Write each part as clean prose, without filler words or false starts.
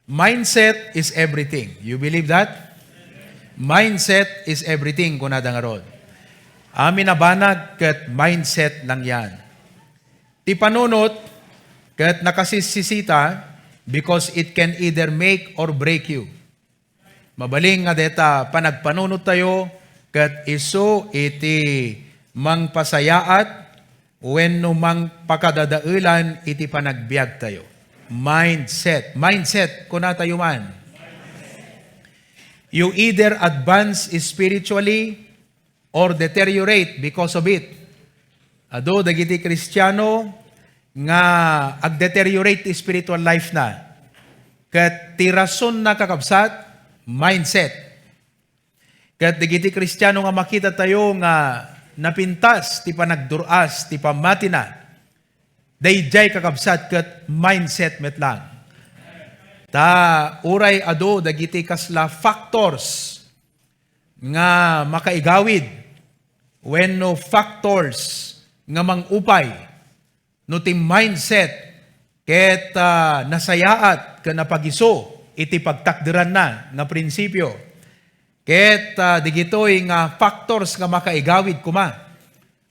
Mindset is everything. You believe that? Mindset is everything, kunada nga rod. Amin na banag kat mindset lang yan. Ti panunot kat nakasisisita because it can either make or break you. Mabaling nga deta panagpanunot tayo kat iso iti mangpasayaat wenno mang pakadadaulan iti panagbiag tayo. Mindset. Mindset kuna tayo man. You either advance spiritually or deteriorate because of it. Ado, dagiti Kristiyano nga ag-deteriorate spiritual life na. Kat tirason na kakabsat, mindset. Kat dagiti Kristiyano nga makita tayo nga napintas, ti panagduras, ti pamati na. Dayjay kakabsat kat mindset met lang. Ta uray ado dagiti kasla factors nga makaigawid wenno factors nga mangupay no ti mindset ket nasayaat ken napagiso iti pagtakderan na nga prinsipyo ket digitoy nga factors nga makaigawid kuma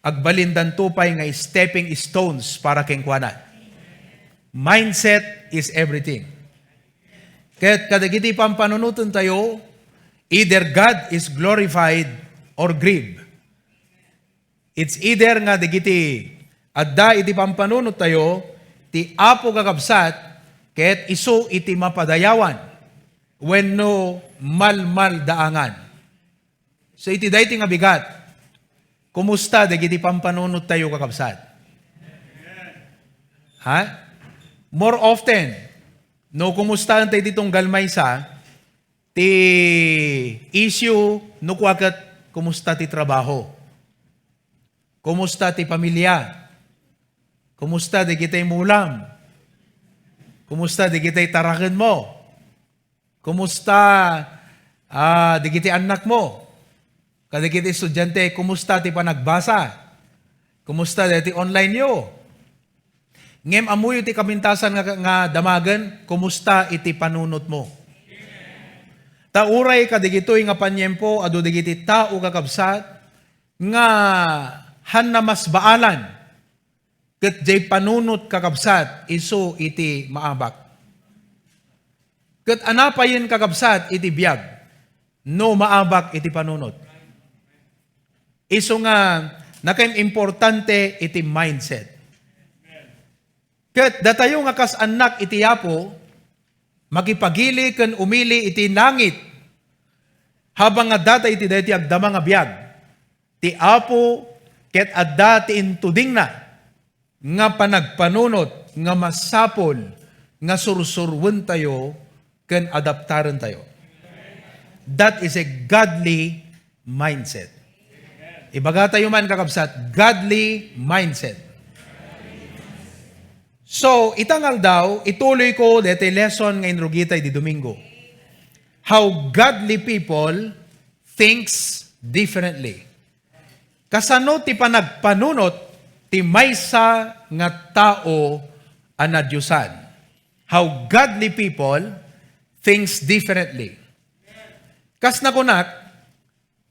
agbalindan tupay nga stepping stones para kengkuana. Mindset is everything. Ket kadagiti pampanunutan tayo, either God is glorified or grieved. It's either nga digiti adda iti pampanunot tayo, ti apo kakabsat, ket iso iti mapadayawan, wenno malmal daangan. So iti dayti nga bigat, kumusta digiti pampanunot tayo kakabsat? Ha? More often, no, kumusta tayo ditong galmaysa, ti issue, no kwakat, kumusta ti trabaho? Kumusta ti pamilya? Kumusta di kita'y mulam? Kumusta di kita'y tarakan mo? Kumusta di kita'y anak mo? Kada kita'y estudyante, kumusta ti panagbasa? Kumusta di ti online yo? Ngem amuyo ti kamintasan nga damagan, kumusta iti panunot mo? Tauray ka digitoy nga panyempo, adu digiti tao kakabsat, nga han na mas baalan, ket jay panunot kakabsat, iso iti maabak. Ket anapayin kakabsat iti biag, no maabak iti panunot. Iso nga, nakaim importante iti mindset. Ket datayo nga kas anak iti apo, makipagili ken umili iti langit, habang nga data iti dati agdama nga biag, ti apo ket adda ti intuding na, nga panagpanunot, nga masapol, nga sursurwen tayo, ken adaptaren tayo. That is a godly mindset. Ibaga tayo man kakabsat, godly mindset. So, itangal daw, ituloy ko dete lesson ngayon rugitay di Domingo. How godly people thinks differently. Kasano ti panagpanunot ti maysa nga tao anadyusan. How godly people thinks differently. Kas na kunak,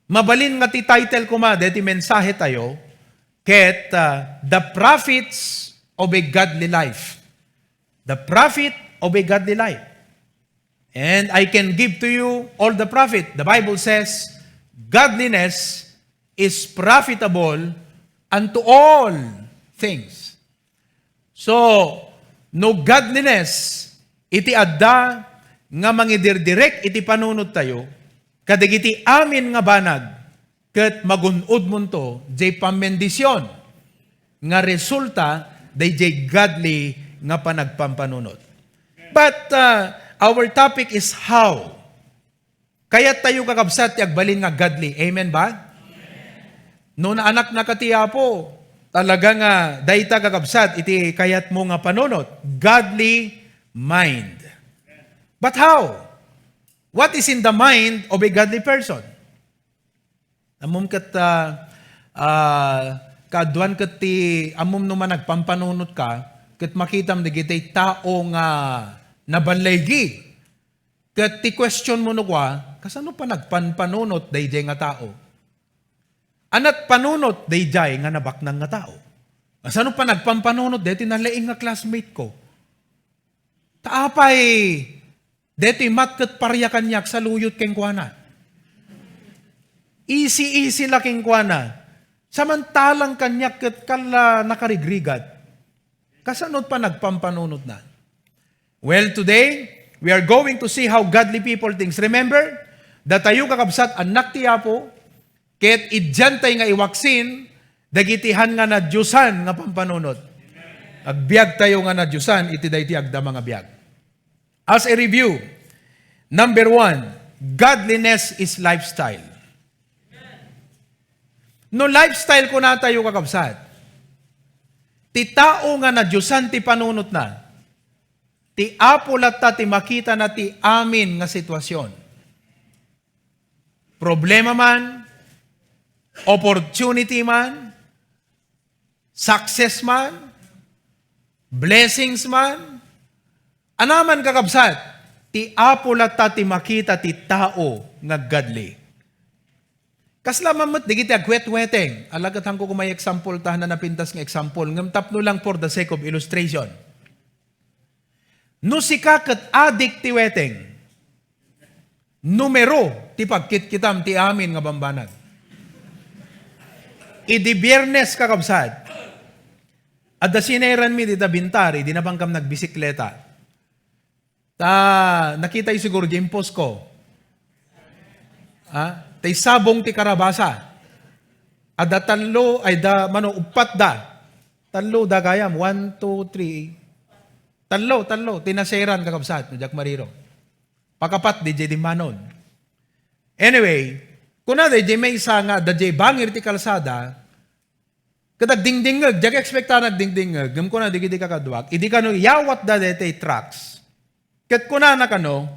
mabalin nga ti title ko ma, deti mensahe tayo, ket the profits of a godly life. The profit of a godly life. And I can give to you all the profit. The Bible says, godliness is profitable unto all things. So, no godliness, iti adda nga mangidirdirek iti panunod tayo, kadagiti amin nga banag, ket magunod mo to, jay pamendisyon, nga resulta, dayjay godly nga panagpampanunot. But our topic is how. Kaya tayo kakabsat ti agbalin nga godly. Amen ba? Amen. No na anak na katiyapo, talaga nga dayta kakabsat iti kayat mo nga panunot. Godly mind. But how? What is in the mind of a godly person? Amom kat kaduan ket ti amom no man nagpampanunot ka ket makitam digitay tao nga nabalaygi Kat ti question mo no kwa, kasano pa nagpanpanunot dayjay nga tao? Anat panunot dayjay nga nabaknang nga tao? Kasano pa nagpampanunot deti nalaing nga classmate ko? Taapay, deti matkat parya kanyak sa luyot keng kuana. Easy laking kuana. Samantalang kanyak kat kala nakarigrigat. Kasanot pa nagpampanunot na? Well, today, we are going to see how godly people thinks. Remember, that tayo kakabsat anak ti Apo, ket idyantay nga iwaksin, dagitihan nga na Diyosan nga pampanunot. Agbiag tayo nga na Diyosan, iti dayti agda mga biag. As a review, number 1, godliness is lifestyle. No lifestyle ko na tayo kakabsat. Ti tao nga na Diyosan ti panunot na. Ti Apo latta ti makita na ti amin nga sitwasyon. Problema man, opportunity man, success man, blessings man, anaman kakabsat, ti Apo latta ti makita ti tao nga godly. Kaslaman mo't digiti agwet-weteng. Alagatan ko kung may example tahan na napintas ng example. Ngam tapno lang for the sake of illustration. No si kakat adik ti weteng. Numero ti pagkitkitam ti amin nga bambanag. Idi biyernes kakabsad. At da sineran mi di da bintari, di na bangkam nagbisikleta. Nakita yung siguro di impos ko. Tay sabong ti karabasa. Ada talo, ay da, upat da. Talo da gayam. 1, 2, 3. Talo. Tinaseran kakabsat. Jack Mariro. Pakapat di jay di manon. Anyway, kuna di jay may isa nga, da jay bangir ti kalsada, kadag dingdingag, jack expecta nagdingdingag, gam kuna di kiti kakadwak, idi kano yawat da dete trucks. Kat kuna na kano,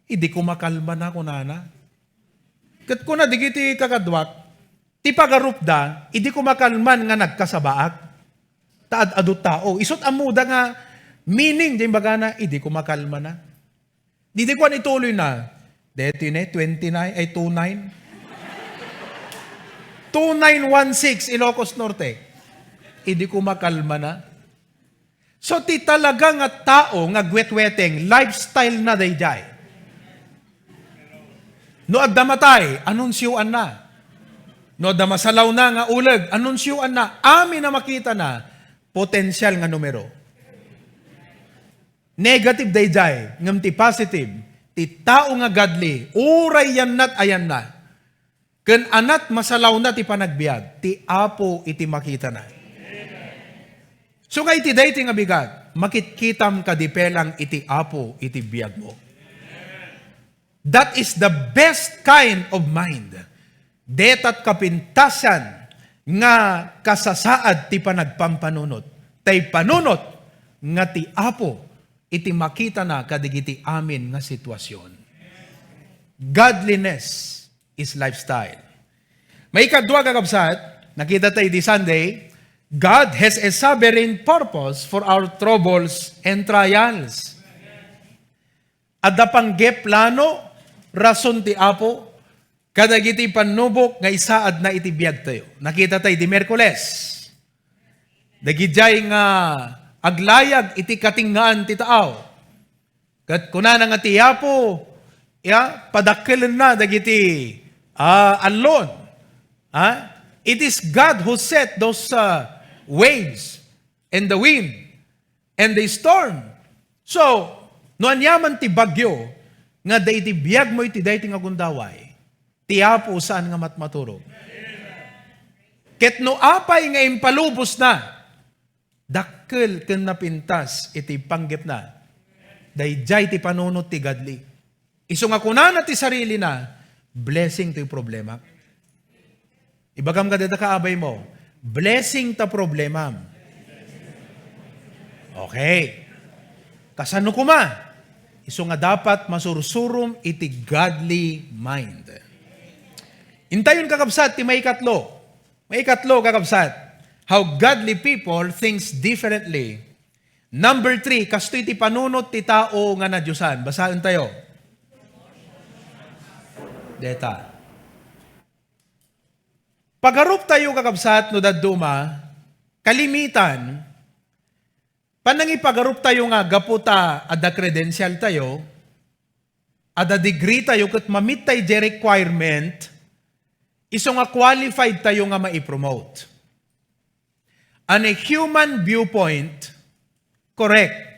idi kumakalma na kuna na. Kat kuna di kiti kakadwak, ti pagarup da, idi kumakalman nga nagkasabaak. Taad adut tao. Isot amuda nga, meaning, di baga na, idi kumakalma na. Di ko ituloy na. Dito yun 29, ay 29. 2916, Ilocos Norte. Idi kumakalma na. So, ti talaga nga tao, nga gwet-weteng, lifestyle na dayjay. No agdamatay, anunsyuan na. No damasalaw na nga uleg, anunsyuan na. Amin na makita na, potensyal nga numero. Negative dayjay, ngam ti positive, ti tao nga godly, uray yan nat ayan na. Ken anat masalaw na ti panagbiag, ti Apo iti makita na. So nga iti dayti nga bigat, makitkitam kadipelang iti Apo iti biag mo. That is the best kind of mind. Detat kapintasan nga kasasaad ti panagpampanunot. Tay panunot nga ti Apo iti makita na kadigiti amin nga sitwasyon. Godliness is lifestyle. May kadwa kakabsat, nakita tayo di Sunday, God has a sovereign purpose for our troubles and trials. Adda panggep plano, rason ti Apo, kadagiti panubok nga isaad na itibiyag tayo. Nakita tayo di Merkules. Dagidjay nga aglayag iti katingaan ti taaw. Kat kuna nga ti Apo, padakkelan na dagiti alon. It is God who set those waves and the wind and the storm. So, no anyaman ti bagyo, nga da iti biyag mo iti dayti nga gundaway, ti Apo saan nga matmaturog. Ket no apay nga impalubos na, dakkel ken napintas iti panggep na, dayjay ti panunot ti godly. Isu nga kunana ti sarili na, blessing ti problema. Ibagam ka dita kaabay mo, blessing ta problema. Okay. Kasano kuma? Isu nga dapat masursurum iti godly mind. Intayon kakabsat, ti may katlo. May katlo kakabsat. How godly people thinks differently. Number 3, kasto iti panunot ti tao nga na Diyosan. Basahin tayo. deta. Pagarup tayo kakabsat no dadduma, kalimitan, panangi pagarup tayo nga gaputa ada credential tayo, ada degree tayo kat mamit tayo di requirement, iso nga qualified tayo nga maipromote. On a human viewpoint, correct.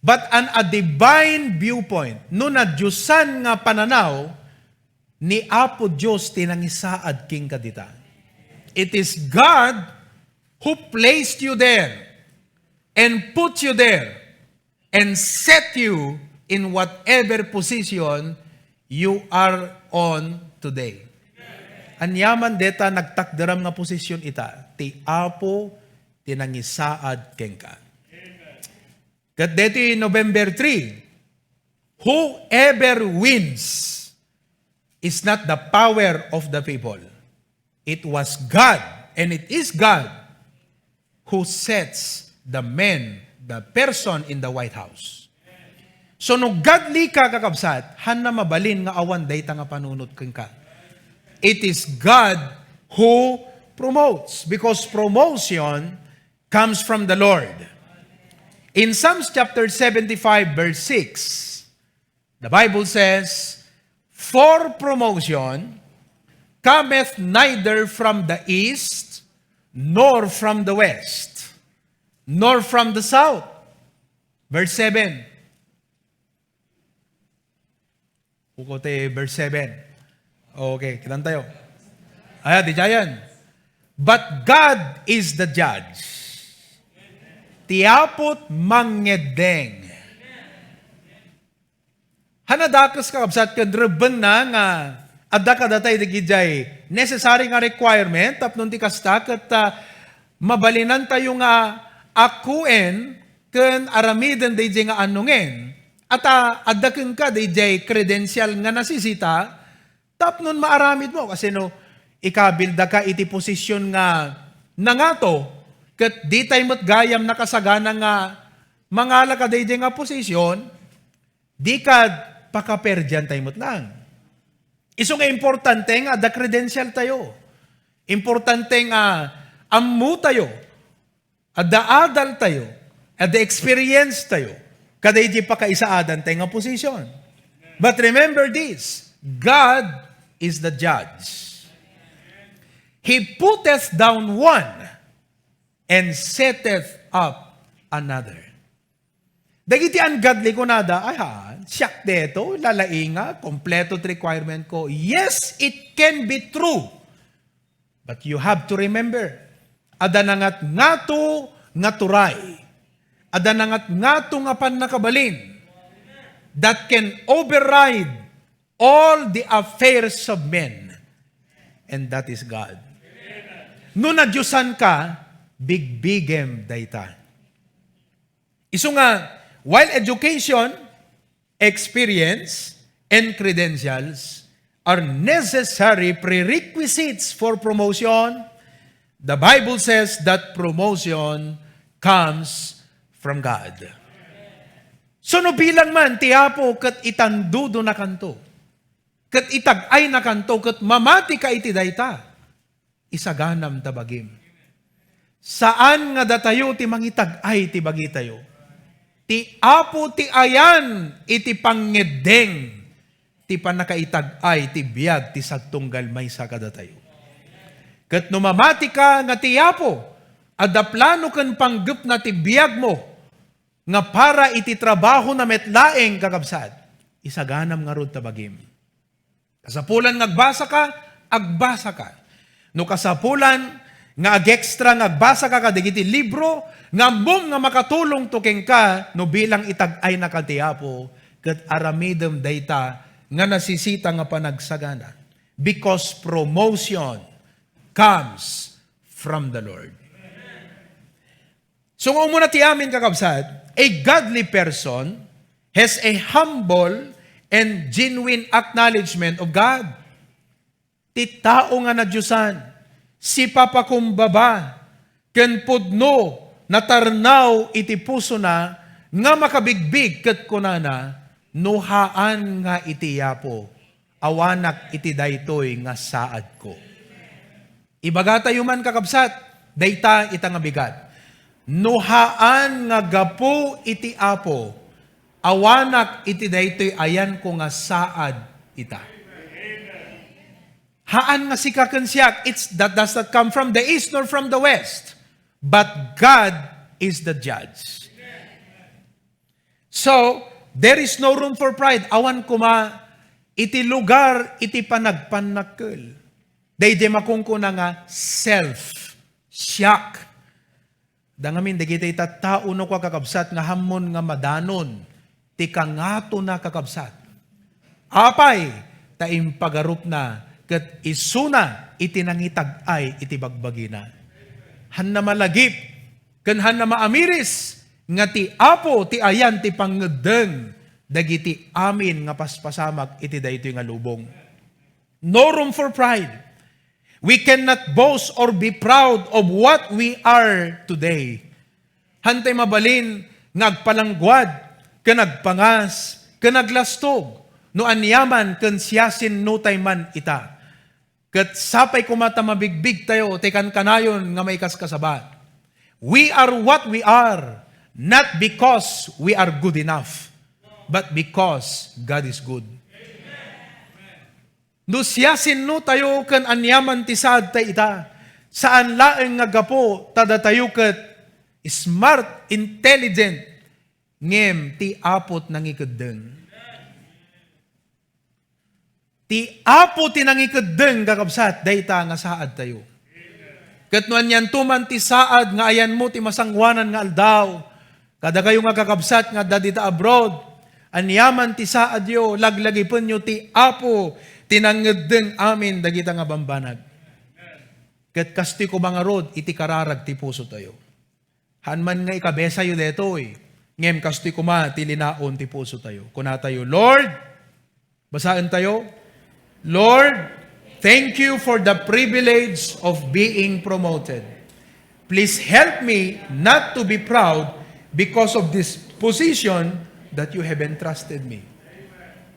But on a divine viewpoint, no na Diyosan nga pananaw, ni Apo Diyos tinangisaad king kadita. It is God who placed you there and put you there and set you in whatever position you are on today. Anyaman deta nagtakdaram nga posisyon ita, ti Apo tinangisaad king ka. Kat deti November 3, whoever wins is not the power of the people. It was God, and it is God who sets the person in the White House. So no godly ka kakabsat, han na mabalin nga awan dayta nga panunot kang ka. It is God who promotes, because promotion comes from the Lord. In Psalms chapter 75 verse 6, the Bible says, "For promotion cometh neither from the east, nor from the west, nor from the south." Verse 7. Pukote verse 7. Okay, kitan tayo. Di jayan. But God is the judge. Tiapot mangedeng. Hanadakas ka kabsat ka dreben na nga adda ka datay digijay necessary nga requirement tapnon ti kasta ket mabalinan tayo nga akuen ken aramiden DJ nga anungen at adda ken ka DJ credential nga nasisita tapnon maaramid mo kasi no ikabilda ka iti posisyon nga nangato ket di tay met gayam nakasagana nga mangala ka DJ nga posisyon di ka pakaperdyan tayo mo't lang. Iso nga importante nga, the credential tayo. Importante nga, amu tayo. The adal tayo. The experience tayo. Kada iti pakaisaadan tayo nga posisyon. But remember this, God is the judge. He putteth down one and setteth up another. Dagiti ungodly ko nada, siyak deto, lalainga, kompleto requirement ko. Yes, it can be true. But you have to remember, ada nangat ngato ngaturay. Ada nangat ngato nga panakabalin that can override all the affairs of men. And that is God. No nagyusan ka, bigbigem dayta. Iso nga, while education, experience, and credentials are necessary prerequisites for promotion, the Bible says that promotion comes from God. So no bilang man, tiyapo kat itandudo na kanto, kat itagay na kanto, kat mamati ka iti dayta, isaganam tabagim. Saan nga datayo ti mangitagay ti bagi tayo? Ti apo ti ayan iti pangedeng ti panakaitag-ay ti biag ti sagtunggal may sa kadatayo. Ket no mamati ka nga ti apo adda plano ken panggup na ti biag mo nga para iti trabaho na metlaeng kakabsat isaganam nga rod tabagim. Kasapulan ngagbasa ka, agbasa ka. No kasapulan nga ag-extra nagbasa ka kadigiti libro, nga mong nga makatulong tukeng ka, no bilang itag-ay na katiyapo, kat aramidem dayta, nga nasisita nga panagsagana. Because promotion comes from the Lord. So kung muna ti amin kakabsat, a godly person has a humble and genuine acknowledgement of God. Ti tao nga na Diyosan, si papakumbaba, ken pudno, natarnaw iti puso na, nga makabigbig ket kunana, nuhaan nga iti yapo, awanak iti daytoy nga saad ko. Ibaga tayo man kakabsat, dayta ita nga bigat. Nuhaan nga gapo iti Apo, awanak iti daytoy ayan ko nga saad ita. Haan nga si kakensyak, that does not come from the east nor from the west, but God is the judge. So, there is no room for pride. Awan kuma, iti lugar, iti panagpanakkel. Dayjay makungkuna nga self-shock. Dangamin, dagiti tattao no kwa kakabsat nga hamon nga madanon, ti kangato na kakabsat. Apay, taimpagarup na, ket isuna, iti nangitag ay iti bagbagina. Han na malagip, ken han na maamiris, nga ti Apo, ti ayan, ti pangedeng, dagiti amin nga paspasamak, iti daytoy nga lubong. No room for pride. We cannot boast or be proud of what we are today. Hantay mabalin, ngagpalangguad, kanagpangas, kanaglastog, no anyaman, kan siyasin no man ita. Kat sapay kumata mabigbig tayo, tekan kanayon nga may kaskasabat. We are what we are, not because we are good enough, but because God is good. No siyasin no tayo kan anyaman ti saad ta ita. Saan laeng nga gapo tada tayo ket smart, intelligent, ngem ti apot nangikeddeng. Ti apo ti nangikeddeng kakabsat dayta nga saad tayo. Ket no anyan tuman ti saad nga ayan mo ti masangwanan nga aldaw. Kada kayo nga kakabsat nga dadita abroad, anyaman ti saad yo, laglagipon nyo ti apo, tinangedeng amin dagita nga bambanag. Ket kasti ko mga rod, iti kararag ti puso tayo. Hanman nga ikabesa yo detoy, ngem kasti ko ma, ti linaon ti puso tayo. Kuna tayo, Lord, basaan tayo, Lord, thank you for the privilege of being promoted. Please help me not to be proud because of this position that you have entrusted me.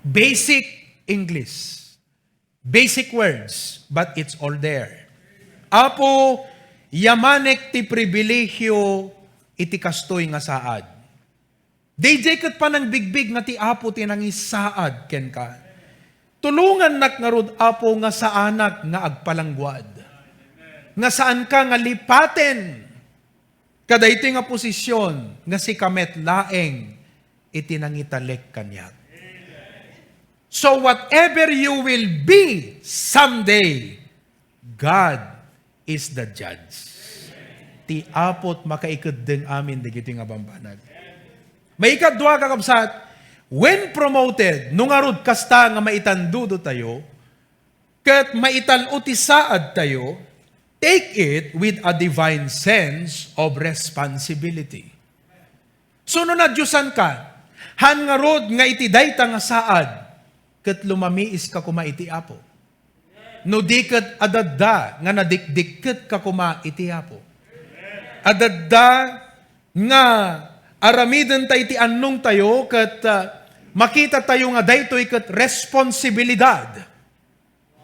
Basic English. Basic words, but it's all there. Apo, yamanek ti pribilehyo iti kastoy nga saad. Dayjay ket panang bigbig nga ti Apo ti nangisaad ken ka. Tulungan nak nga rod Apo nga sa anak nga agpalangguad. Nga saan ka nga lipaten kadaytoy nga posisyon nga si kamet laeng iti nangitalek kanyak. So whatever you will be someday, God is the judge. Ti apot makaikeddeng amin digiti nga bambanag. May ikadwa kakabsat, when promoted, nung arod kasta nga maitandudo tayo, ket maital-uti saad tayo, take it with a divine sense of responsibility. So no nadyusan ka, han nga rod nga iti dayta nga saad, ket lumamiis ka kuma iti Apo. No di ket adadda nga nadikdikket ka kuma iti Apo. Adadda nga aramiden ta iti annong tayo ket makita tayo nga daytoy ket responsibilidad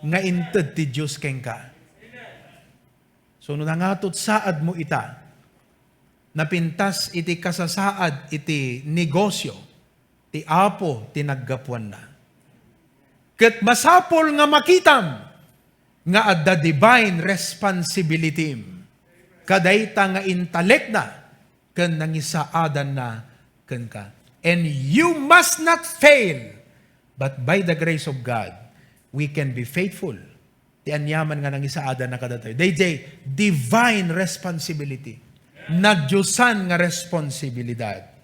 nga inted ti Dios ken ka. So no nangatot saad mo ita, napintas iti kasasaad iti negosyo, ti Apo tinaggapuan na. Ket masapol nga makitam nga adda divine responsibility kadayta nga intalek na ken nangisaadan na ken ka. And you must not fail, but by the grace of God, we can be faithful. Ti anyaman nga nangisaadan na kadatoy. Dayjay divine responsibility. Nagyusan nga responsibilidad.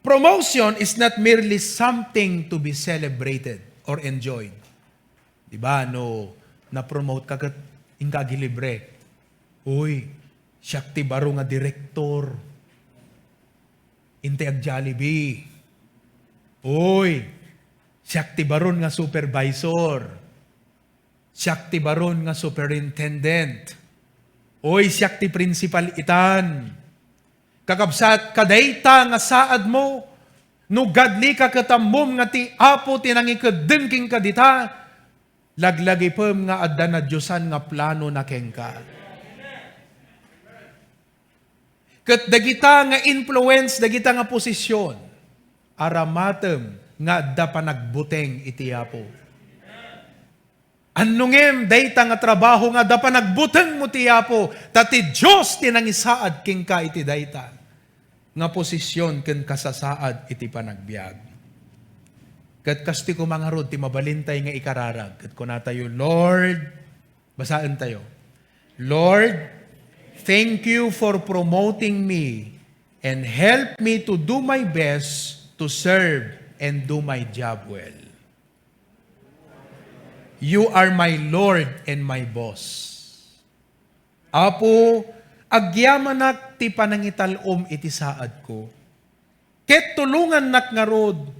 Promotion is not merely something to be celebrated or enjoyed. Diba, no, na-promote ka kat ingkagilibre. Uy, siyak ti baro nga direktor. Inte ag Jollibee. Uy, siyak ti baron nga supervisor. Siyak ti baron nga superintendent. Uy, siyak ti principal itan. Kakabsat, kadayta nga saad mo, No godly ka katamom nga ti Apo tinangikadengking ka dita, laglagi pem nga adda na Diyosan nga plano na kengka. Ket dagita nga influence, dagita nga posisyon, aramatem nga adda pa nagbuteng iti Apo. Annungem dayta nga trabaho nga adda pa nagbuteng mo ti Apo, tati Dios tinangisaad kengka iti dayta nga posisyon ken kasasaad iti panagbiag. Ket kasti ko mga rod, ti mabalintay nga ikararag. Ket kuna tayo, Lord, basaan tayo. Lord, thank you for promoting me and help me to do my best to serve and do my job well. You are my Lord and my boss. Apo, agyamanak ti panangitalom iti saad ko. Ket tulungan nak nga rod,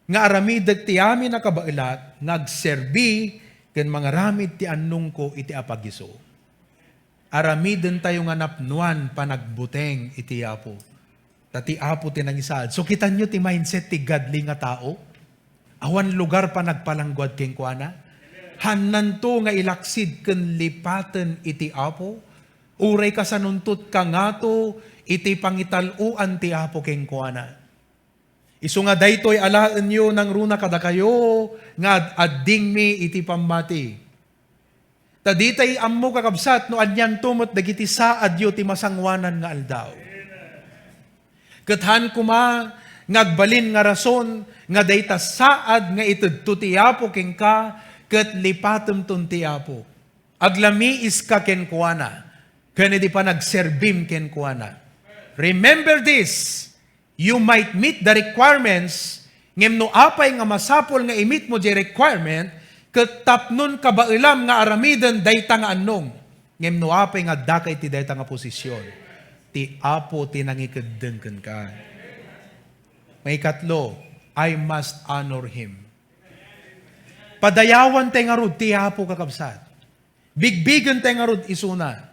nga aramidag ti amin na kabailat, nagserbi, ken mga ramid ti annong ko iti apagiso. Aramiden tayo nga napnuan panagbuteng iti Apo. Tati Apo tinangisaad. So kita nyo ti mindset ti godly nga tao? Awan lugar pa nagpalanggwad keng kuana? Hanan to nga ilaksid ken lipaten iti Apo? Uray ka sa nuntut ka nga to, iti pangitaluan ti Apo keng kuana. Isu nga daytoy alaan nyo nang runa kada kayo, nga adding mi iti pambati. Taditay ammo kakabsat, no anyan tumot dagiti saad yo ti masangwanan nga aldaw. Kethan kuma, ngagbalin nga rason, nga dayta saad nga itudto ti Apo keng ka, ket lipatem ton ti Apo. Aglami is ka ken kuana. Kaya di pa nagserbim ken kuana. Remember this, you might meet the requirements, ngem no apay nga masapol nga imit mo di requirement, ket tapnon kabailam nga aramiden dayta nga annong, ngem no apay nga dakay ti dayta nga posisyon, ti Apo tinangikadeng ken ka. May katlo, I must honor Him. Padayawan tayo nga rod, ti Apo kakabsat. Bigbigan tayo nga rod, isuna.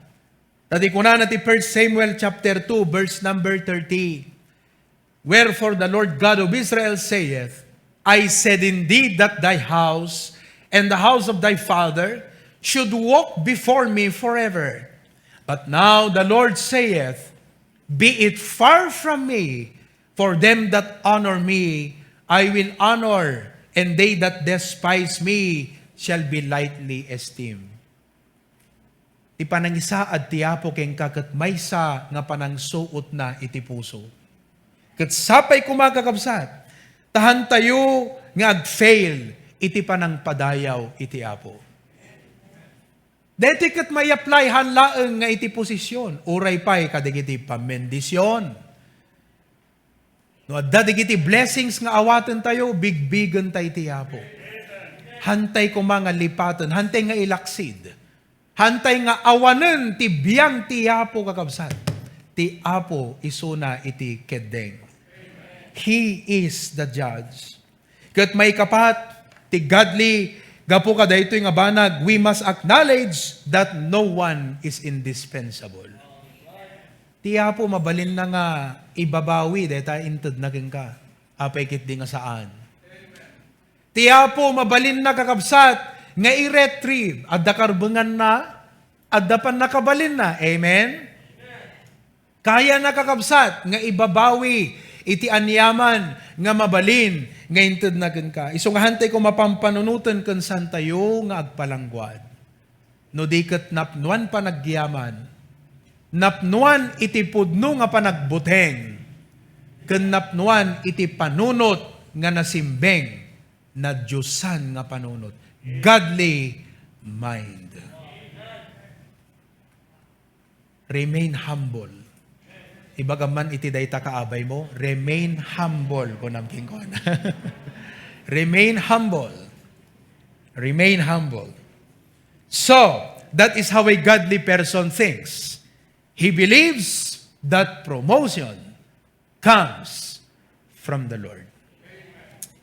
Tadi kuna na ti 1 Samuel chapter 2, verse number 30. Wherefore the Lord God of Israel saith, I said indeed that thy house and the house of thy father should walk before me forever. But now the Lord saith, be it far from me, for them that honor me, I will honor, and they that despise me shall be lightly esteemed. Ti panangisaad ti Apo keng kaket maysa nga panangsuot na iti puso. Ket sapay kumakakabsat, tahan tayo nga ag-fail iti panangpadayaw iti Apo. Deti ket may apply hanlaeng nga iti posisyon, uray pay kadigiti pamendisyon. No adda digiti blessings nga awaten tayo, bigbigan tayo iti Apo. Hantay ko mga lipaten, hantay nga ilaksid. Hantay nga awanen ti biyang ti Apo kakabsat. Ti Apo isuna iti kedeng. He is the judge. Ket may kapat, ti godly, gapo ka daytoy nga banag, we must acknowledge that no one is indispensable. Ti Apo mabalin na nga ibabawi, deta inted na ka. Apay kit di nga saan. Ti Apo mabalin na kakabsat, nga i-retrieve, adda karbengan na, adda pan nakabalin na. Amen? Kaya nakakabsat, nga ibabawi, iti anyaman, nga mabalin, nga inted na ka. Isungahantay ko mapampanunutan kan san tayo, nga agpalanggwad. No diket napnuan pa nagyaman, napnuan iti pudno nga panagbuteng, ken napnuan iti panunot nga nasimbeng, na Diyosan nga panunot. Godly mind. Remain humble. Ibagaman iti dayta kaabay mo, remain humble ko namking ko na. Remain humble. Remain humble. So, that is how a godly person thinks. He believes that promotion comes from the Lord.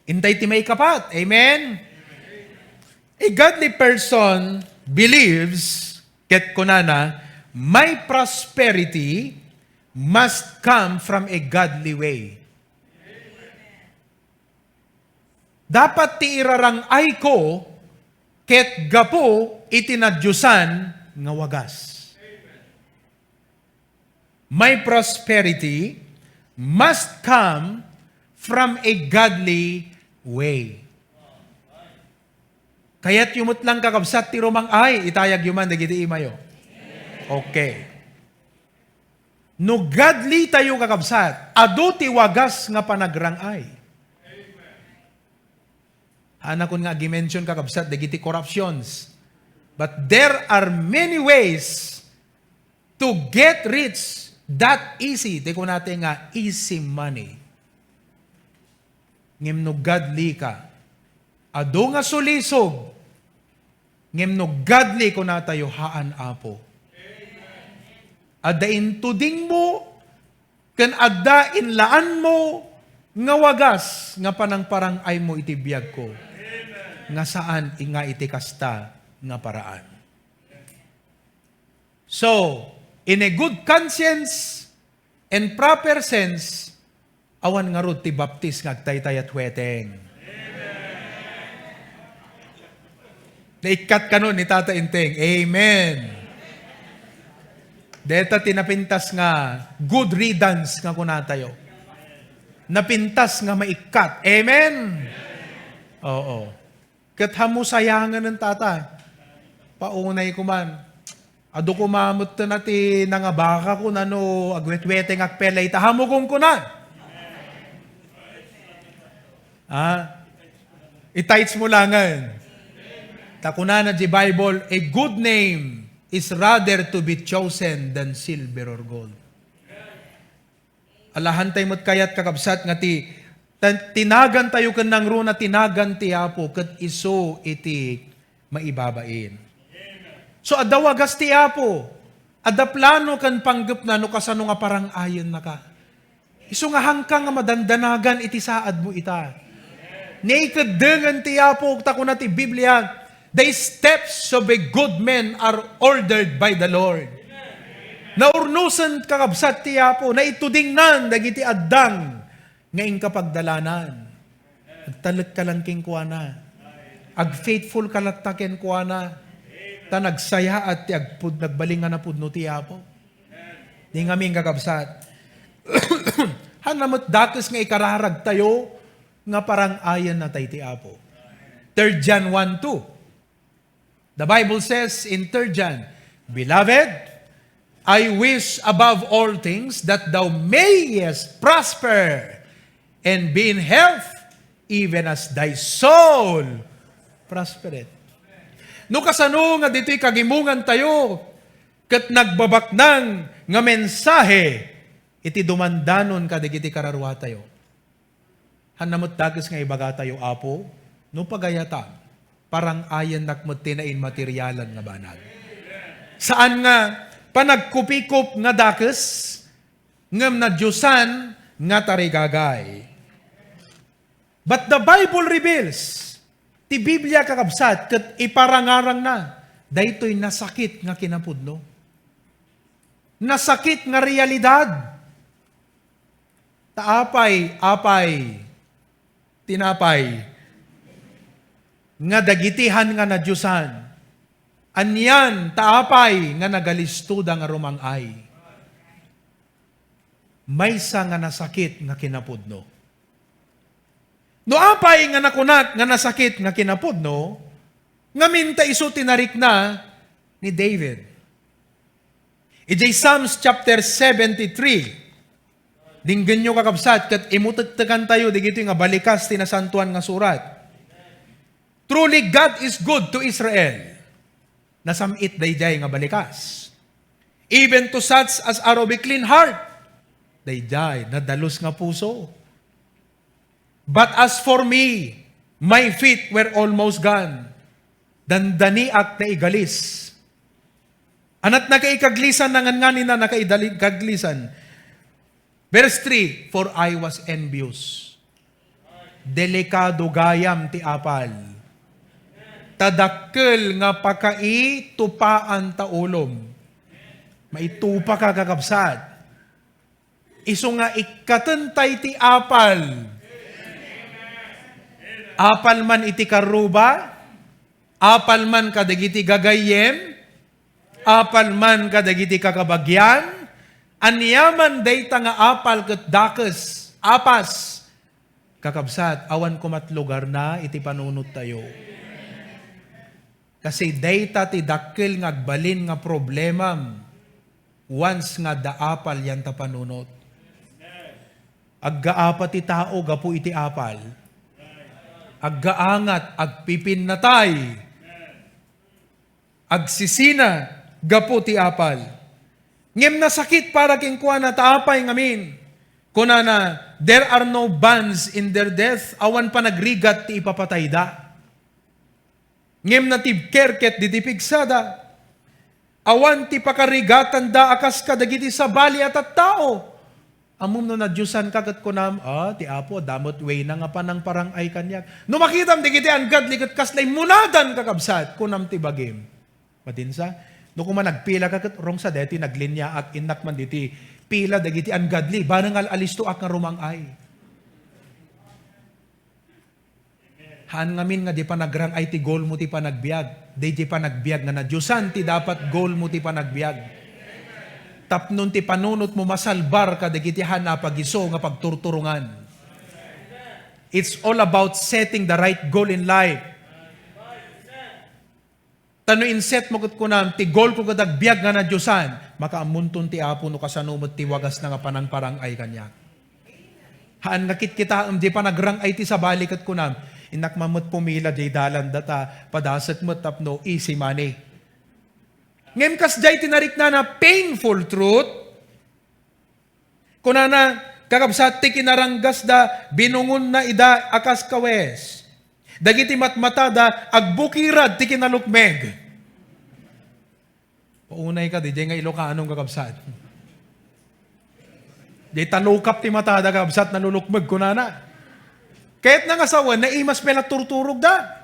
Intay ti may kapat. Amen? A godly person believes, ket kunana, my prosperity must come from a godly way. dapat ti irarangay ko, ket gapo itinadyusan nga wagas. My prosperity must come from a godly way. Kaya't yumot lang kakabsat ti rumang ay, itayag yuman, dagiti imayo. Okay. No godly tayo kakabsat, adu ti wagas nga panagrangay. Hanakon nga gimension kakabsat, dagiti corruptions. But there are many ways to get rich that easy. Teko natin nga, easy money. Ngem no godly ka. Ado nga sulisog. Ngem no godly ko na tayo haan apo. Adda intuding mo, kan adda inlaan mo, nga wagas, nga panang ay mo itibiyag ko. Nga saan, nga itikasta, nga paraan. So, in a good conscience and proper sense, awan nga rod ti baptis nga agtaytay at weteng. Naikat ka nun ni Tata Inteng. Amen. Deta tinapintas nga good riddance nga kunatayo. Napintas nga maikat. Amen. Oo. Kat hamusayangan ng tata. Paunay ko man. Ado kumamot na ti nga baka ko na no agwet-wete ng akpelay. Tahamugong ko na. Itites mo langan. Takuna na di Bible, a good name is rather to be chosen than silver or gold. Alahantay mo't kayat kakabsat nga ti tinagan tayo kan nang runa tinagan ti Apo kat iso iti maibabain. So adawagas ti Apo, ada plano kan panggap na no kasano nga parang ayon na ka. Iso nga hangkang nga madandanagan iti saad mo ita. Naikadengan ti Apo takuna ti Biblia. The steps of a good man are ordered by the Lord. Naurnusan kakabsat ti Apo, na itudingnan dagiti addang ngayon kapagdalanan. Agtalag ka lang king kuana. Ag faithful kalataken kuana. Ta nagsaya at ti nagbalingan na pudno ti Apo. Di nga ming kakabsat. Hanamot dakes nga ikararag tayo nga parang ayan na tayo ti Apo. 3 John 1:2. The Bible says in 3 John, Beloved, I wish above all things that thou mayest prosper and be in health, even as thy soul prospereth. No kasano nga dito'y kagimungan tayo, kat nagbabaknang nga mensahe, iti dumandanon ka digiti kararwa tayo. Hanamot dagis nga ibaga tayo, Apo, no pagayata, parang ayan nakmat tinain materyalan nga banag. Saan nga panagkupikop nga dakes ngem na Diyosan nga tarigagay. But the Bible reveals, ti Biblia kakabsat ket iparangarang na daytoy nasakit nga kinapudno. Nasakit nga realidad. Taapay, tinapay, nga dagitihan nga na Diyosan. Anyan, taapay, nga nagalistuda nga rumangay. Maysa nga nasakit nga kinapudno. No apay nga nakunat nga nasakit nga kinapudno, nga minta iso tinarik na ni David. Ijay Psalms chapter 73. Dinggan nyo kakabsat, kat imutagtagan tayo, digito nga balikas tinasantuan nga surat. Truly, God is good to Israel. Nasamit dayjay nga balikas. Even to such as are of a clean heart. Dayjay, nadalos nga puso. But as for me, my feet were almost gone. Dandaniak na igalis. Anat nakaikaglisan nangan nga nina nakaikaglisan. Verse 3, for I was envious. Delikado gayam ti apal. Tadakkel nga pakai tupaan taulom. Maitupa ka kakabsat. Iso nga ikatentay ti apal. apal man iti karuba, apal man kadagiti gagayem, apal man kadagiti kakabagyan, anyaman dayta nga apal ket dakes, apas, kakabsat, awan kumat lugar na iti panunot tayo. Kasi dayta ti dakkel nga agbalin nga problemam, once nga daapal yan ta panunot. Aggaapa ti tao, gapu iti apal. Aggaangat, agpipin na tay. Agsisina, gapu ti apal. Ngem na sakit para kingkuan na taapay ngamin. Kunana, there are no bands in their death, awan pa nagrigat ti ipapatay da. Ngem na ti kerket di tipigsada. Awan ti pakarigatan da akas kadagiti sa bali at tao. Amum no na Diyosan kagat ko nam, ti apo, damot way na nga panang parang ay kanyak. No makitam di kiti angad likat kaslay munadan kakabsat, kunam ti bagim. Matinsa, no kuma nagpila kagat rong sa deti naglinya at inak man diti, pila dagiti anggadli, banangal alisto ak nga rumang ay. Haan ngamin nga di pa nagrang ay ti goal mo ti panagbiag. Di pa nagbiag nga na Diyosan ti dapat goal mo ti panagbiag. Tapnon ti panunot mo masalbar ka dagiti hana pagiso nga pagturturungan. It's all about setting the right goal in life. Tano inset mo ket kunam ti goal ko kadagbiag nga na Diyosan, makaamunton ti apo no kasanumot ti wagas na nga panang parang ay kanya. Haan nakit kita di pa nagrang ay ti sabali ket kunam, inak mamut pumila di dalan data, padasat mo tapno, easy money. Ngem kas jay tinarik na painful truth, kunana kakabsat ti kinaranggas da, binungon na ida akas kawes. Dagiti matmata da, agbukirad ti kinalukmeg. Paunay ka, di jay nga Ilocanong kakabsat. Jay talukap ti mata da kakabsat nalulukmeg kunana. Kahit nang asawa, naimas pela turturog da.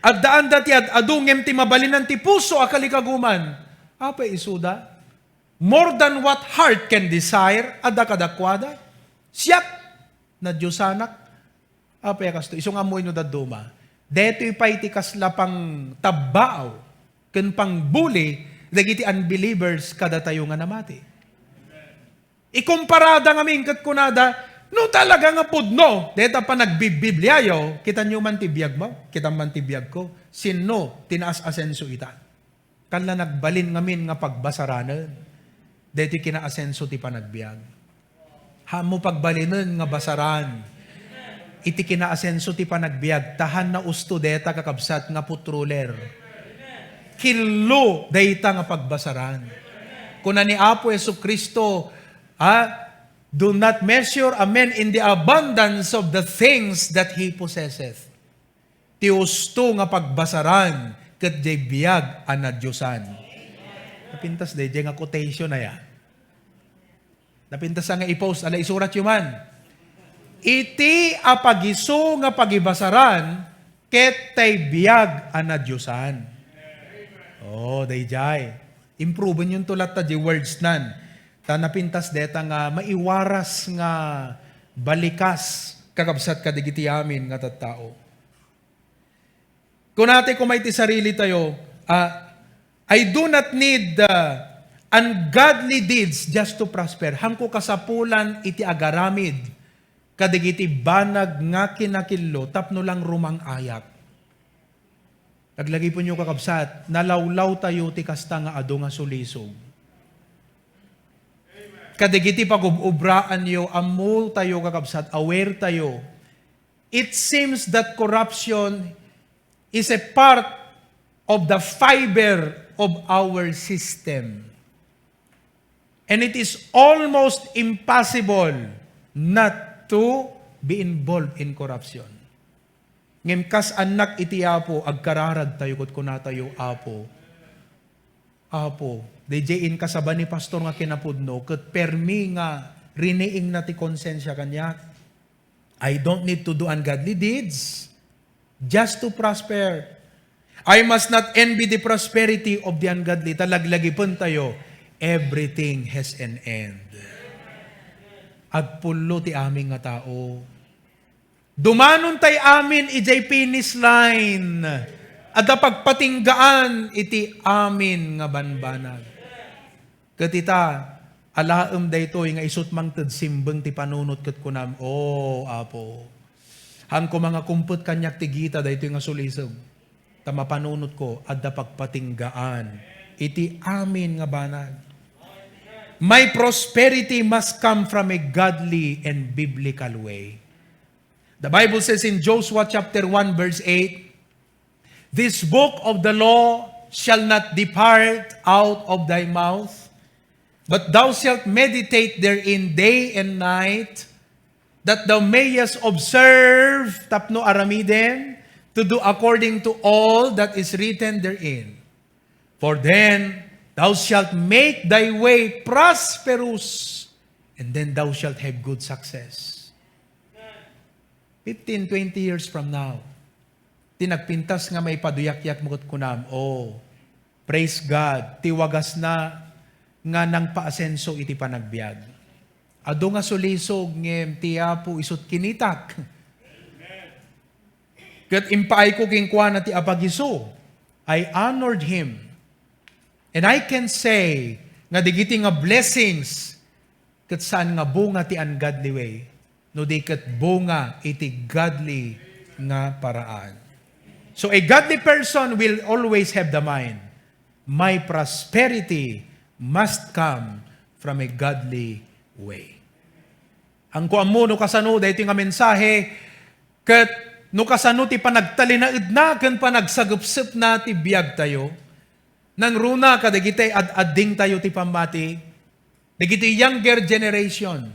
At daan dati at adungem ti mabalinan ti puso akalikaguman. Apa isuda? More than what heart can desire, ada kadakwada. Siyak na Diyosanak. Apa kasto? Isong amoy no daduma. Deto ipay ti kaslapang tabbaaw. Ken pang buli, dagiti unbelievers kada tayo nga namati. Ikumparada ngamin kat kunada, no talaga nga pudno, deta pa nagbibliayo, kita nyo man tibiyag mo, kita man tibiyag ko, sino tinaas asenso ita. Kanla nagbalin ngamin nga pagbasaranan, deti kina-asenso ti panagbiag. Hamo pagbalinan nga basaran, iti kina-asenso ti panagbiag, tahan na usto deta kakabsat nga putruler. Kilo deta nga pagbasaran. Kuna ni Apo Jesucristo, do not measure a man in the abundance of the things that he possesseth. Ti usto nga pagbasaran ket jay biag ana Diyosan. Napintas day nga quotation na ya. Napintas nga i-post ala isurat yuman. Iti apagiso nga pagibasaran ket tay biag ana Diyosan. Oh, day jay. Improve yung tulat ta di words nan. Tanapintas deta nga maiwaras nga balikas kakabsat kadigiti amin nga tattao. Kung natin kumay ti sarili tayo, I do not need ungodly deeds just to prosper. Hamko kasapulan iti agaramid kadigiti banag nga kinakillo tapno lang rumang ayak. Naglagay po nyo kakabsat, nalawlaw tayo ti kasta nga ado nga sulisog. Kadigiti pag-ubraan niyo, amul tayo kakabsat, aware tayo. It seems that corruption is a part of the fiber of our system. And it is almost impossible not to be involved in corruption. Ngem kas anak iti apo, agkararag tayo ket kunatayo apo. Apo, DJ in kasaba ni pastor nga kinapudno, ket permi nga riniing na ti konsensya kanya. I don't need to do ungodly deeds just to prosper. I must not envy the prosperity of the ungodly. Talaglagi pun tayo, everything has an end. Agpulo ti aming nga tao. Dumanon tay amin ijay finish line. Adda pagpatinggaan iti amin nga banbanag. Katita, alaem daytoy nga isut mangted simbeng ti panunot ket kunam. Oh, apo. Han ko mga kumput kanyak ti gita daytoy nga sulisog. Ta mapanunot ko adda pagpatinggaan iti amin nga banag. My prosperity must come from a godly and biblical way. The Bible says in Joshua chapter 1 verse 8, this book of the law shall not depart out of thy mouth, but thou shalt meditate therein day and night, that thou mayest observe, tapno aramiden, to do according to all that is written therein. For then thou shalt make thy way prosperous, and then thou shalt have good success. 15, 20 years from now, tinagpintas nga may paduyak-yak mo kunam, oh, praise God, tiwagas na nga nang paasenso iti panagbiag. Ado nga sulisog ngem tiyapo isut kinitak. Kat impaay ko kingkwa na ti apagiso, I honored him. And I can say nga digiti nga blessings kat saan nga bunga ti ungodly way, no di kat bunga iti godly nga paraan. So a godly person will always have the mind, my prosperity must come from a godly way. Ang kuamo no kasano dayto nga mensahe ket no kasano ti panagtalinaed na ken panagsagupsep na ti biag tayo nang runa kadagiti ad-adding tayo ti pamati dagiti younger generation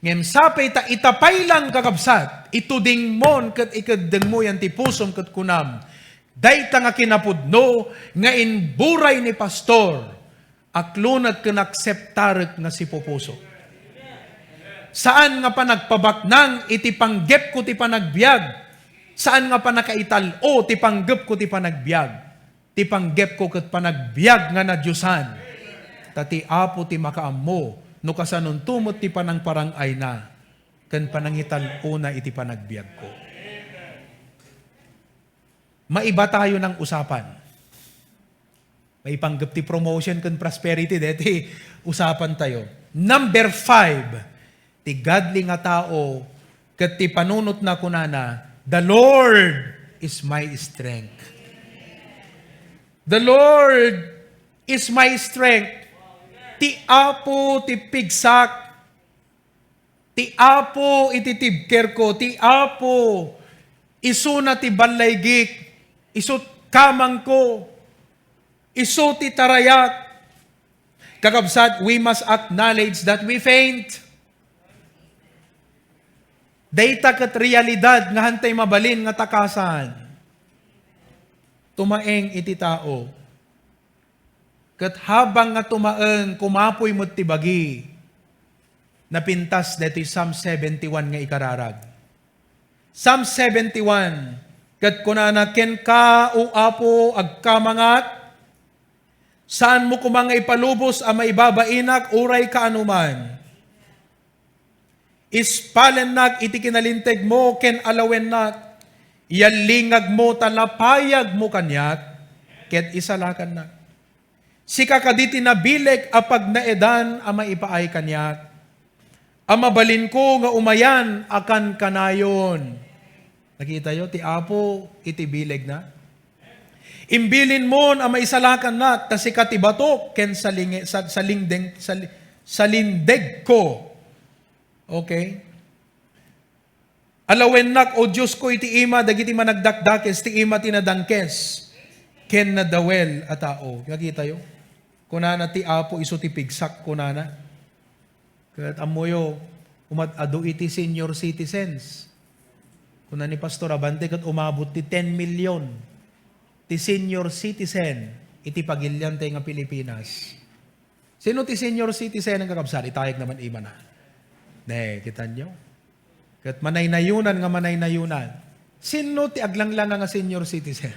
ngem sapay ta itapay lang kakabsat ituding mon ket ikeddeng mo yan ti pusom ket kunam dayta nga kinapudno nga inburay ni pastor aklunat ken akseptarek nga si pupuso. Saan nga pa nagpabaknang iti panggep ko ti panagbiag? Saan nga pa nakaitalo ti panggep ko ti panagbiag? Ti panggep ko ket panagbiag nga na Diyosan. Tati apo ti makaammo no kasanon tumot ti panangparangay na ken panangitalo na iti panagbiag ko. Maiba tayo ng usapan. May panggep ti promotion ken prosperity deti usapan tayo. Number 5. Ti godly nga tao, ket ti panunot na kunana, the Lord is my strength. The Lord is my strength. Ti apo ti pigsak, ti apo iti tibker ko, ti apo isuna ti balaygik, isut kamang ko, isu ti tarayat. Kakabsat, we must acknowledge that we faint. Dayta ket realidad nga hantay mabalin nga takasan. Tumaeng iti tao. Ket habang nga tumaeng kumapoy met ti bagi. Napintas deti Psalm 71 nga ikararag. Psalm 71 ket kunana ken ka o apo agkamangat saan mo kumangay palubos a maibabainak uray ka anuman. Ispalen nak iti kinalinteg mo ken alawen nak yalingag mo talapayag mo kanyak ket isalakan nak. Sika kaditi nabileg apag naedan a maipaay kanyak. Amabalin ko nga umayan akan kanayon. Nakita yo ti apo iti bileg na. Imbilin mo a maisalakan nak ta sika ti batok ken salindeg ko. Okay? Alawen nak, o Diyos ko, iti ima, dagiti managdakdakes, ti ima tinadangkes, ken na dawel a tao. Nakita yo? Kunana ti apo, iso ti pigsak, kunana. Kat amoyo, umadado iti senior citizens. Kuna ni Pastor Abante, kat umabot ti 10 million. Ti senior citizen, iti pagilyan tayo nga Pilipinas. Sino ti senior citizen ang kakabsari? Itayag naman ima na. Ne, kita nyo? Kat manay-nayunan nga manay-nayunan. Sino ti aglanglang nga senior citizen?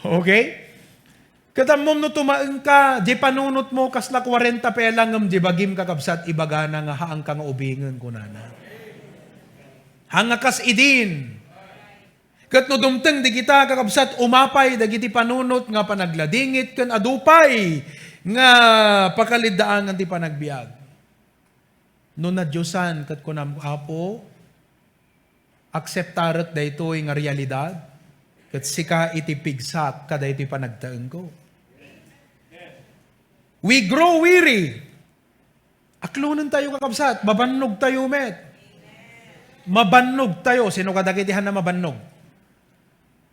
Okay? Katamom no tumaeng ka, di panunot mo kasla 40 pelangam, di bagim kakabsat, ibaga na nga haang ka nga ubingan ko na. Hangakas idin. Kat no dumteng di kita kakabsat, umapay, dagiti panunot nga panagladingit, kan adupay, nga pakalidaan nga ti panagbiag. No na Diyosan, kat kunam apo, akseptarat da ito nga realidad, kat sika iti pigsak, kada iti panagtaeng ko. We grow weary. Aklunan tayo kakabsat. Mabannog tayo, met. Mabannog tayo. Sino kadagitihan na mabannog?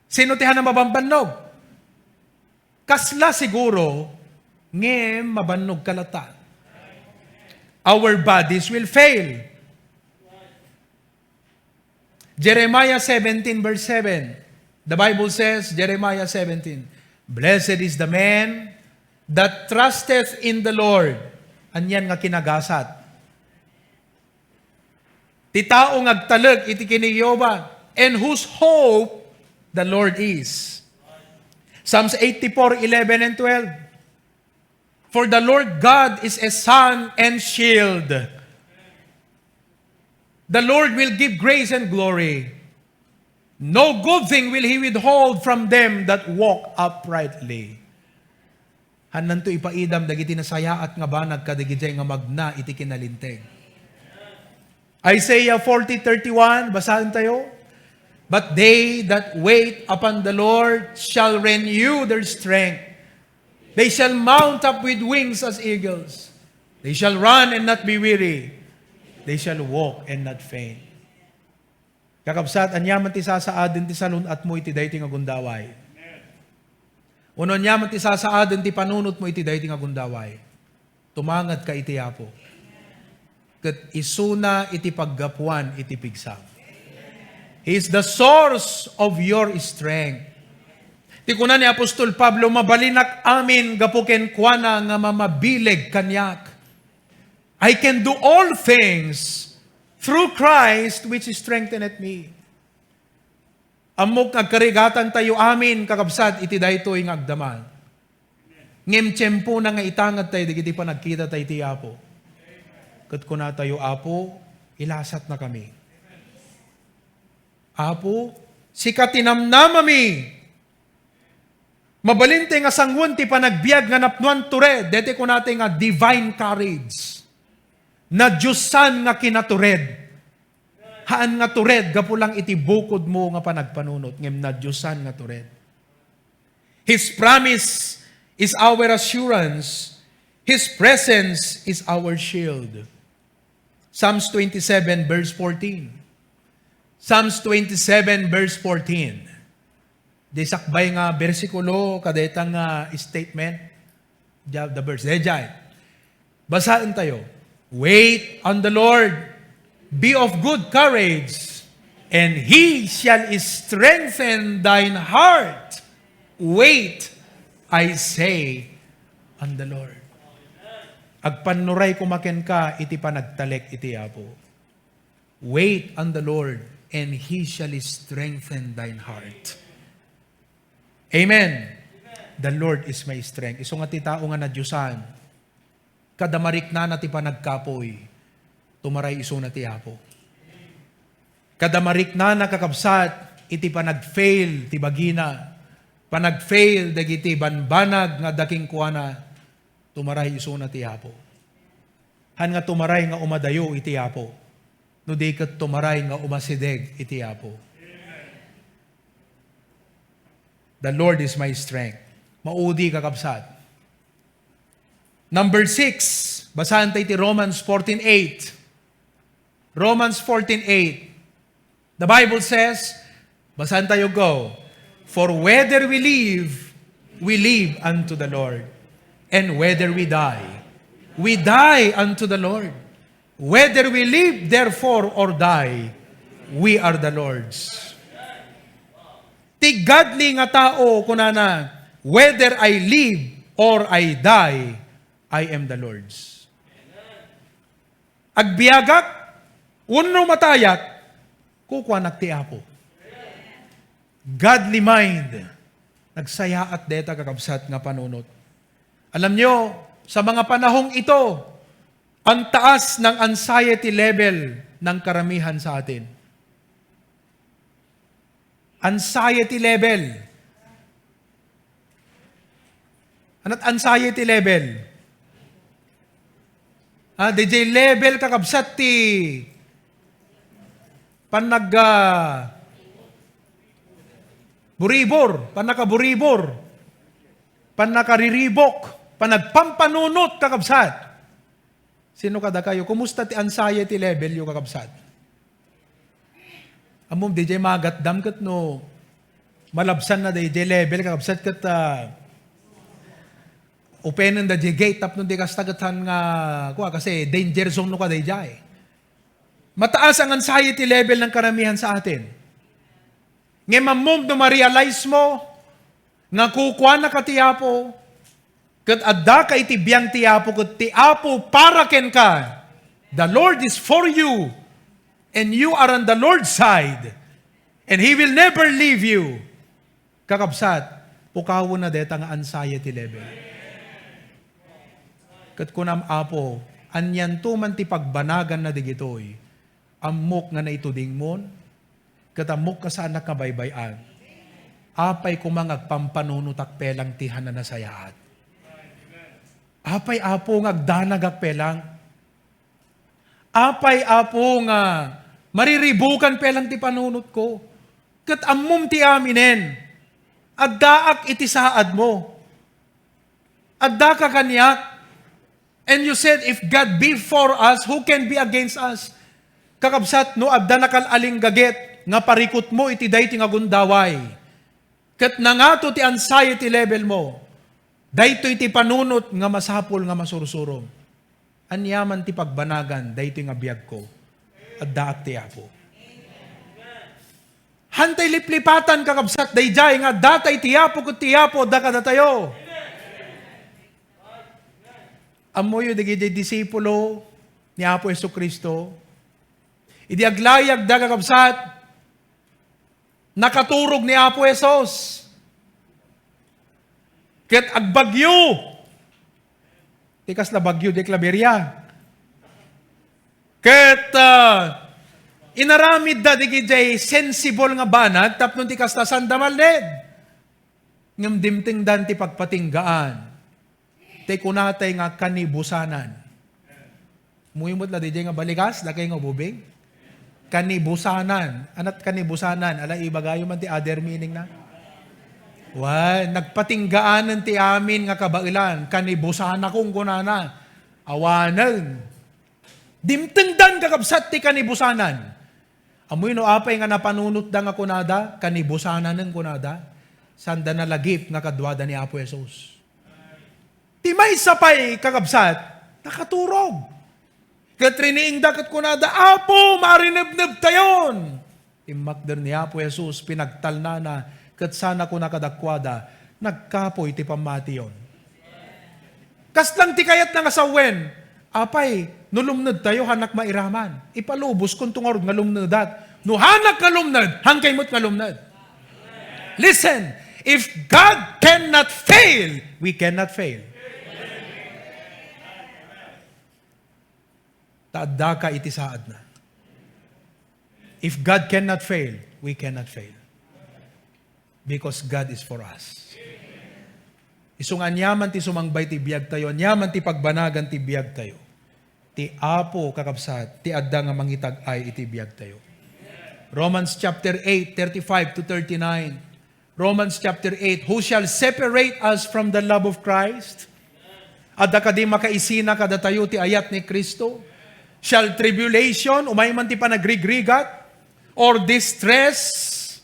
Sino tihan na mabambannog? Kasla siguro, ngem mabannog kalata. Our bodies will fail. Jeremiah 17 verse 7. The Bible says, Jeremiah 17, Blessed is the man that trusteth in the Lord. Anyan nga kinagasat. Ti tao ngagtalag iti kiniyoba, and whose hope the Lord is. Psalms 84:11 and 12. For the Lord God is a sun and shield. The Lord will give grace and glory. No good thing will He withhold from them that walk uprightly. Hanan to ipaidam dagiti nasayaat nga banag kadigiti nga magna iti kinalinteg. Isaiah 40:31, basahin tayo. But they that wait upon the Lord shall renew their strength. They shall mount up with wings as eagles. They shall run and not be weary. They shall walk and not faint. Kakabsat, anyaman ti sasaadin ti salun at mo iti dayti nga gundaway. Unon yaman ti sasaadin ti panunot mo iti dayti nga gundaway. Tumangat ka iti apo. Kat isuna iti paggapuan iti pigsam. He is the source of your strength. Ti kunan ni Apostol Pablo, mabalinak amin gapuken kuana nga mamabileg kanyak. I can do all things through Christ which strengtheneth me. Amok nagkarigatan tayo amin kakabsat iti daytoy nga agdaman. Ngem tiyempo na nga itangat tayo digiti pa nagkita tayo ti Apo. Kat kuna tayo Apo, ilasat na kami. Apo, sika tinamnamami. Mabalinte nga sangwan ti panagbiag nga napnuan tured, dete kunate nga divine courage. Na Diyosan nga kinatured. Haan nga tured, gapulang iti bukod mo nga panagpanunot, ngem na Diyosan nga tured. His promise is our assurance. His presence is our shield. Psalms 27 verse 14. Psalms 27 verse 14. Di sakbay nga bersikulo, kadetang statement, the verse, dejay. Basahin tayo. Wait on the Lord, be of good courage, and He shall strengthen thine heart. Wait, I say, on the Lord. Agpanuray kumaken ka, iti panagtalek iti Apo. Wait on the Lord, and He shall strengthen thine heart. Amen. The Lord is my strength. Iso nga ti tao nga na Diyosan, kadamarik na ti panagkapoy, tumaray iso na ti Apo. Kadamarik na nakakabsat, iti panag-fail ti bagina, panag-fail dagiti banbanag nga daking kuana, tumaray iso na ti Apo. Han nga tumaray nga umadayo iti Apo, no di kat tumaray nga umasideg iti Apo. The Lord is my strength. Maudi kakabsat. Number 6, basahan tayo ti Romans 14:8. Romans 14:8. The Bible says, basahan tayo go, for whether we live unto the Lord. And whether we die unto the Lord. Whether we live therefore or die, we are the Lord's. Ti godly nga tao kunana, whether I live or I die, I am the Lord's. Agbiagak, unno matayak, kukuanak ti Apo. Godly mind. Nagsaya at deta kakabsat nga panunot. Alam nyo, sa mga panahong ito, ang taas ng anxiety level ng karamihan sa atin. Anxiety level. Ano't anxiety level? DJ level kakabsat ti buribor, panakaburibor, panakariribok, panagpampanunot kakabsat. Sino kada kayo? Kumusta ti anxiety level yung kakabsat? Amom DJ magatdam kat no malabsan na DJ level kakabsat kat openan da DJ gate tap no di kastagatan nga kasi danger zone no ka DJ. Mataas ang anxiety level ng karamihan sa atin. Ngayon mamum no ma-realize mo nga kukwa na ka tiyapo kat adda ka itibiyang tiyapo kat tiyapo para ken ka. The Lord is for you and you are on the Lord's side and He will never leave you. Kakabsat, pukawo na deta nga anxiety level. Kat kunam apo, anyan to man ti pagbanagan na digitoy, amok nga na ituding mon, katamok ka sa anak nga baybayan, apay kumangag pampanunot pelang tihan na nasayaat. Apay apo nga agdanag akpelang. Apay apo nga mariribukan pelang ti panunot ko. Kat ammum ti aminen, agdaak iti saad mo. Agda ka kanyak. And you said, if God be for us, who can be against us? Kakabsat, no, abda nakal aling gaget, nga parikot mo, iti dayti nga gundaway. Kat nangato ti anxiety level mo, dayto iti panunot nga masapol nga masursurom. Anyaman ti pagbanagan, dayto nga biyag ko, at daak ti apo. Hantay liplipatan kakabsat, dayjay nga datay ti apo kat ti apo, da kadatayo. Amoy yung digiti disipulo ni Apo Yesu Kristo, idi aglayag da kakabsat, nakaturog ni Apo Jesus. Ket agbagyo, tikas na bagyo di Claveria. Ket inaramid da digiti sensible nga banag, tapno tikas na sandamal ned. Ngam dimting dan ti pagpatinggaan. Tay kunatay nga kanibusanan. Muhimot la DJ nga balikas, lakay nga bubing. Kanibusanan. Anat kanibusanan? Ala ibagayo man ti other meaning na. Nagpatinggaanan ti amin nga kabailan. Kanibusana kong kunana. Awanan. Dimtengdan kakabsat ti kanibusanan. Amoy no apay nga napanunot da nga kunada, kanibusanan ng kunada. Sanda na lagip nga kadwada ni Apo Jesus. Ti may sapay kakabsat, nakaturog. Katriniing dakat kunada, Apo, marinebneb tayon. Imakder ni Apo Jesus, pinagtalna na, kat sana ko nakadakwada, nagkapoy ti pamati yon. Kaslang ti kayat na ngasawen, apay, nulumned tayo, hanak mairaman. Ipalubos kung tungorog nga lumnedat. No hanak nga lumned, hangkay mo't nga lumned. Listen, if God cannot fail, we cannot fail. Taadda ka iti saad na. If God cannot fail, we cannot fail. Because God is for us. Isung anyaman ti sumangbay ti biyag tayo, anyaman ti pagbanagan ti biyag tayo. Ti apo kakabsat, ti adda nga mangitag ay iti biyag tayo. Romans chapter 8, 35 to 39. Romans chapter 8, who shall separate us from the love of Christ? Adda kadi makaisina kada tayo ti ayat ni Kristo? Shall tribulation, umay man ti panagrigrigat, or distress,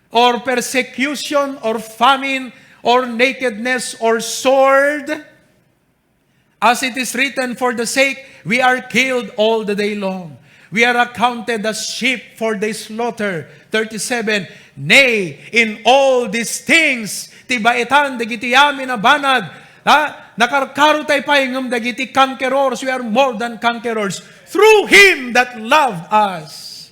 or persecution, or famine, or nakedness, or sword? As it is written, for the sake we are killed all the day long. We are accounted as sheep for the slaughter. 37, nay, in all these things, tibaitan, dagiti amin na banag, nakarkaro tayo paingam dagiti conquerors, we are more than conquerors, through Him that loved us.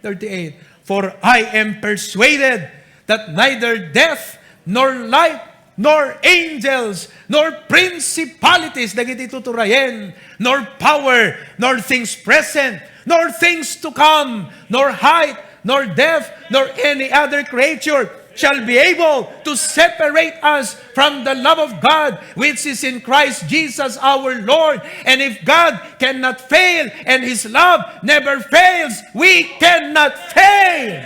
38, for I am persuaded that neither death, nor light, nor angels, nor principalities, dagiti tuturayen, nor power, nor things present, nor things to come, nor height, nor depth, nor any other creature shall be able to separate us from the love of God, which is in Christ Jesus our Lord. And if God cannot fail, and His love never fails, we cannot fail.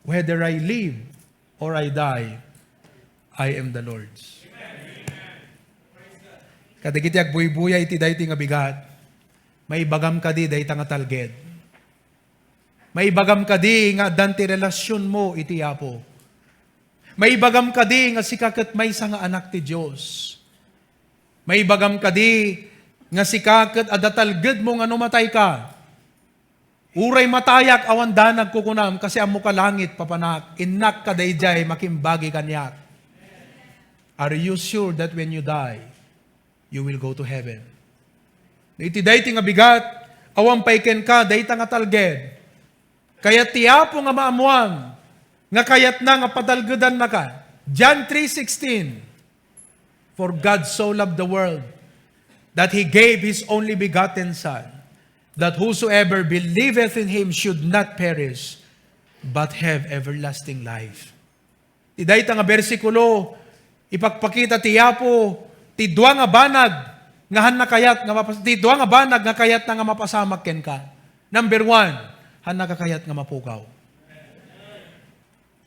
Whether I live or I die, I am the Lord's. Kadagiti agbuy-buya iti dayti nga bigat, may bagam kadi dayti nga talged. May bagam kadi nga danti relasyon mo iti Apo. May bagam kadi nga sikaket may nga anak ti Dios. May bagam kadi nga sikaket adatalged mo nga numatay ka. Uray matayak awan danag kukunam kasi amo ka langit papanak. Innak ka dayjay makimbagi kanyak. Are you sure that when you die, you will go to heaven? Iti dayti nga bigat, awan paiken ka dayta nga talged. Kaya tiyapo nga maamuang, nga kayat na nga padalgedan na ka. John 3:16, for God so loved the world, that He gave His only begotten Son, that whosoever believeth in Him should not perish, but have everlasting life. Tiday nga bersikulo, ipagpakita tiyapo, ti dua nga banag, nga han na kayat, ti dua nga banag, nga kayat na nga mapasamak ken ka. Number 1, han nakakayat nga mapukaw.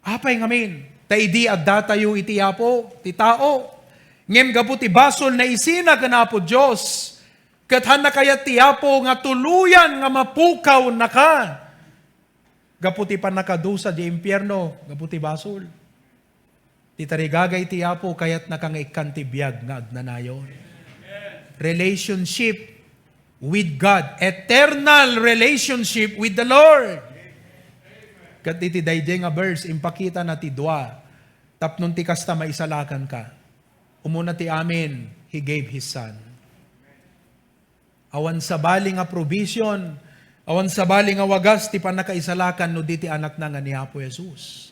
Apay ngamin, taidi adda tayo iti Apo, ti tao. Ngem gaputi basol na isina kanapo Diyos. Kat han nakayat ti Apo nga tuluyan nga mapukaw na ka. Gaputi pa nakadusa di impyerno, gaputi basol. Ti tarigagay ti Apo kayat nakangaikan ti biyag nga agnanayon. Relationship with God. Eternal relationship with the Lord. Kat iti dayjay nga verse, impakita na ti dua. Tapnon ti kasta maisalakan ka. Umuna ti amin, He gave His Son. Awan sa bali nga provision, awan sa bali nga wagas, ti panakaisalakan no di ti anak na nga ni Apo Jesus.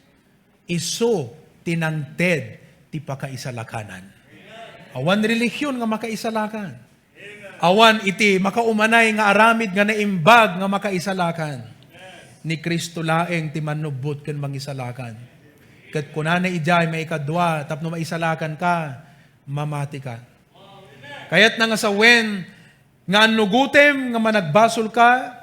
Iso tinangted ti pakaisalakanan. Awan relihiyon nga makaisalakan. Awan iti makaumanay nga aramid nga naimbag nga makaisalakan. Ni Kristo laeng ti manubot ken mangisalakan. Ket kunana ijay may ikadwa tapno maisalakan ka, mamati ka. Kayat na nga sa wen nga anugutem nga managbasol ka,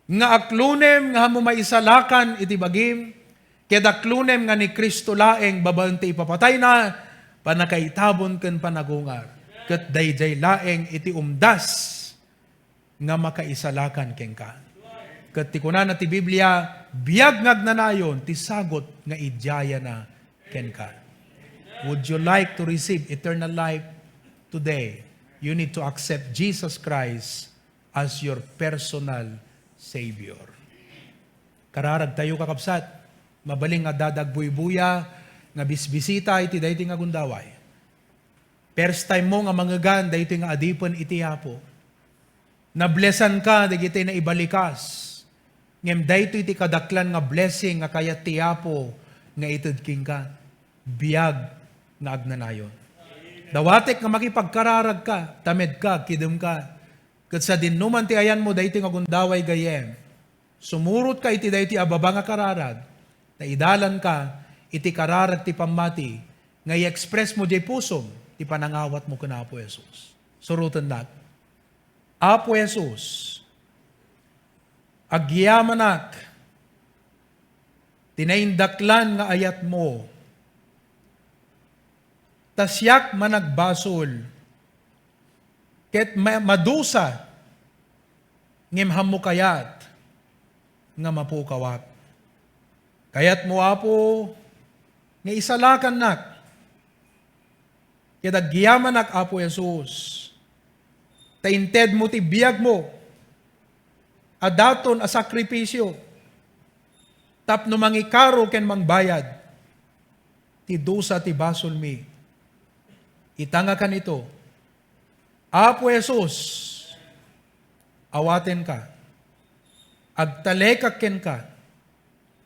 nga aklunem nga hamo maisalakan iti bagim, ket aklunem nga ni Kristo laeng babaen ti ipapatay na, panakaitabon ken panagungar. Ket dayjay laeng iti umdas nga makaisalakan ken ka. Ket ti kunana ti Biblia, biag ngagnanayon ti sagot nga idjaya na ken ka. Would you like to receive eternal life today? You need to accept Jesus Christ as your personal Savior. Kararag tayo kakapsat, mabaling nga dadagbuy-buya nga bisbisita iti dayti nga gundaway. First time mo nga mangagan, dahito nga adipon iti Apo. Nablesan ka, dahito na ibalikas. Ngem dahito iti kadaklan nga blessing, nga kaya ti Apo, nga itudking ka. Biyag nga agnanayon. Dawatek nga makipagkararag ka, tamed ka, kidum ka. Kat sa dinuman ti ayan mo, dahito nga gundaway gayem. Sumurot ka iti dahito ababa nga kararag. Na idalan ka, iti kararag ti pamati. Nga i-express mo di pusom, ti panangawat mo kana Apo Jesus. Surutan nat. Apo Jesus, agyamanak, tinaindaklan nga ayat mo, tasyak managbasol, ket madusa, ngem hammo kayat, nga mapukawak. Kayat mo Apo, nga isalakan nak, kaya agyaman ak Apo Jesus. Tainted mo ti biyag mo. Adaton a sakripisyo. Tapno mangikaro ken mangbayad. Ti dusa ti basol mi. Itanga ka nito. Apo Jesus, awaten ka. Agtalekak ken ka.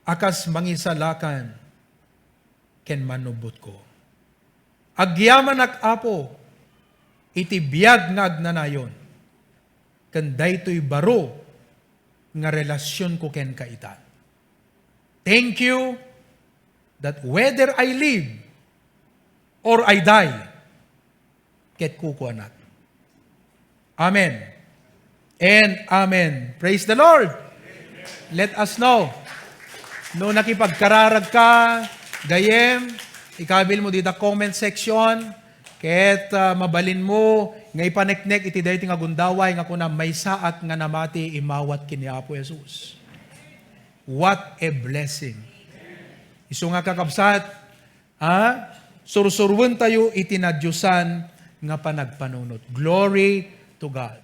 Akas mangisalakan ken manubot ko. Agyaman ak Apo, iti biyag nga agnanayon, ken daytoy baro nga relasyon ko ken kaita. Thank you that whether I live or I die, ket kukuanat. Amen. And amen. Praise the Lord. Let us know. No nakipagkararag ka, gayem, ikabil mo dito comment section, ket mabalin mo, nga ipaneknek iti dayti nga gundaway, nga kuna may saat nga namati imawat kini Apo Jesus. What a blessing. Isu nga kakabsat, sursurwen tayo iti nadyusan nga panagpanunot. Glory to God.